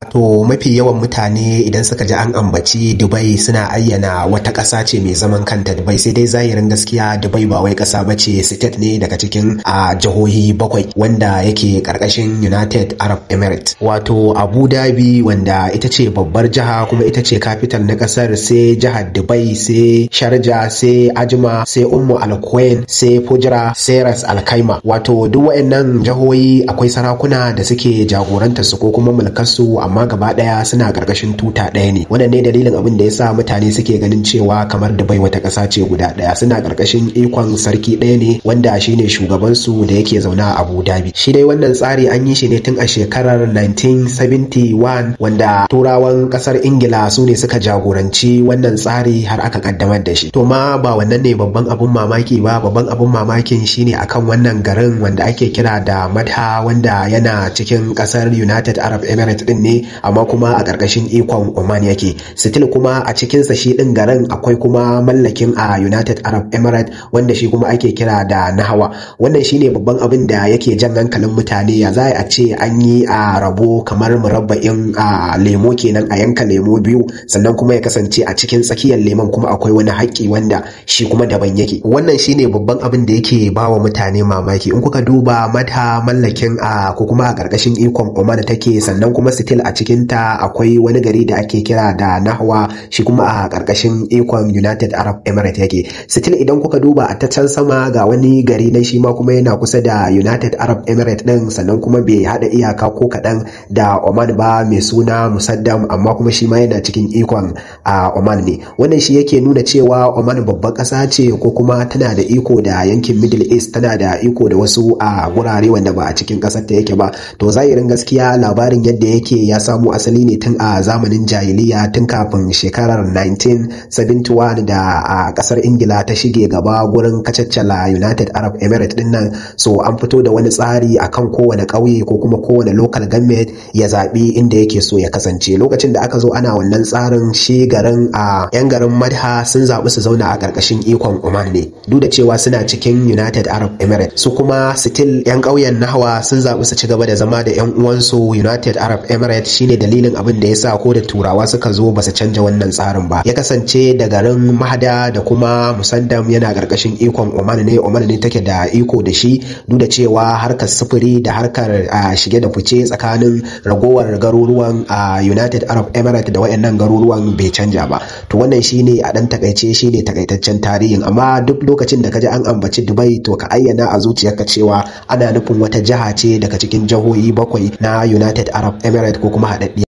To mafi yawan mutane idan suka ji an ambaci Dubai suna ayyana wata ƙasa ce mai zaman kanta Dubai, sai dai zahirin gaskiya Dubai ba wai ƙasa ba ce, state ne daga cikin jihohi 7 wanda yake ƙarƙashin United Arab Emirates. Wato Abu Dhabi wanda ita ce babbar jiha kuma ita ce capital na ƙasar, sai jihar Dubai, sai Sharjah, sai Ajma, sai Al Quwain, sai Fujra, sai Ras Al Khaimah. Wato duk waɗannan jihohi akwai sarakuna da suke jagorantar su ko kuma mulkar su, amma gaba daya suna karkashin tuta daya ne. Wannan ne dalilin abin da yasa mutane suke ganin cewa kamar Dubai wata kasa ce guda daya, suna karkashin ikon sarki daya ne wanda shine shugaban su da yake zauna a Abu Dhabi. Shi dai wannan tsari an yi shi ne tun a shekarar 1971 wanda turawan kasar Ingila su ne suka jagoranci wannan tsari har aka kaddamar da shi. To ma ba wannan ne babban abun mamaki ba, babban abun mamakin shine akan wannan garin wanda ake kira da Madha, wanda yana cikin kasar United Arab Emirates din ne, amma kuma a ƙarƙashin ikon Oman yake. Still kuma a cikinsa shi ɗin garin akwai kuma mallakin a United Arab Emirates wanda shi kuma ake kira da Nahawa. Wannan shine babban abin da yake jan hankalin mutane, ya za a ce an yi a rabo kamar murabba'in a lemo kenan, a yanka lemo biyu sannan kuma ya kasance a cikin tsakiyar lemon kuma akwai wani haƙƙi wanda shi kuma daban yake. Wannan shine babban abin da yake ba wa mutane mamaki. In kuka duba Madha mallakin ko kuma a ƙarƙashin ikon Oman take, sannan kuma still a cikinta akwai wani gari da ake kira da Nahwa, shi kuma a ƙarƙashin ikon United Arab Emirates yake. Still idan kuka duba a ta can sama ga wani gari nan shi ma kuma yana kusa da United Arab Emirates din, sannan kuma bai hada iyaka ko kaɗan da Oman ba, mai suna Musaddam, amma kuma shi ma yana cikin ikon Oman ne. Wannan shi yake nuna cewa Oman babban ƙasa ce ko kuma tana da iko da yankin Middle East, tana da iko da wasu gurare wanda ba a cikin ƙasar ta yake ba. To zahirin gaskiya labarin yadda yake ya samu asali ne tun a zamanin jahiliya, tun kafin shekarar 1971 da a kasar Ingila ta shige gaba gurin kacaccala United Arab Emirates din nan. So an fito da wani tsari akan kowane ƙauye ko kuma kowane local government ya zaɓi inda yake so ya kasance. Lokacin da aka zo ana wannan tsarin, shi garin yan garin Madha sun zaɓi su zauna a ƙarƙashin ikon Oman ne, duk da cewa suna cikin United Arab Emirates. Su kuma still yan ƙauyen Nahwa sun zaɓi su ci gaba da zama da yan uwansu United Arab Emirates. Shine dalilin abin da yasa ko da turawa suka zo ba su canja wannan tsarin ba, ya kasance da garin Mahda da kuma Musaddam yana karkashin ikon Oman ne. Oman ne take da iko da shi, duk da cewa harkar sufuri da harkar shige da fice tsakanin ragowar garuruwan United Arab Emirates da wayannan garuruwan bai canja ba. To wannan shine a dan takaice shine takaitaccen tarihin, amma duk lokacin da kaji an ambaci Dubai to ka ayyana a zuciyarka cewa ana nufin wata jiha ce daga cikin jihohi 7 na United Arab Emirates ko kuma haɗaɗɗiya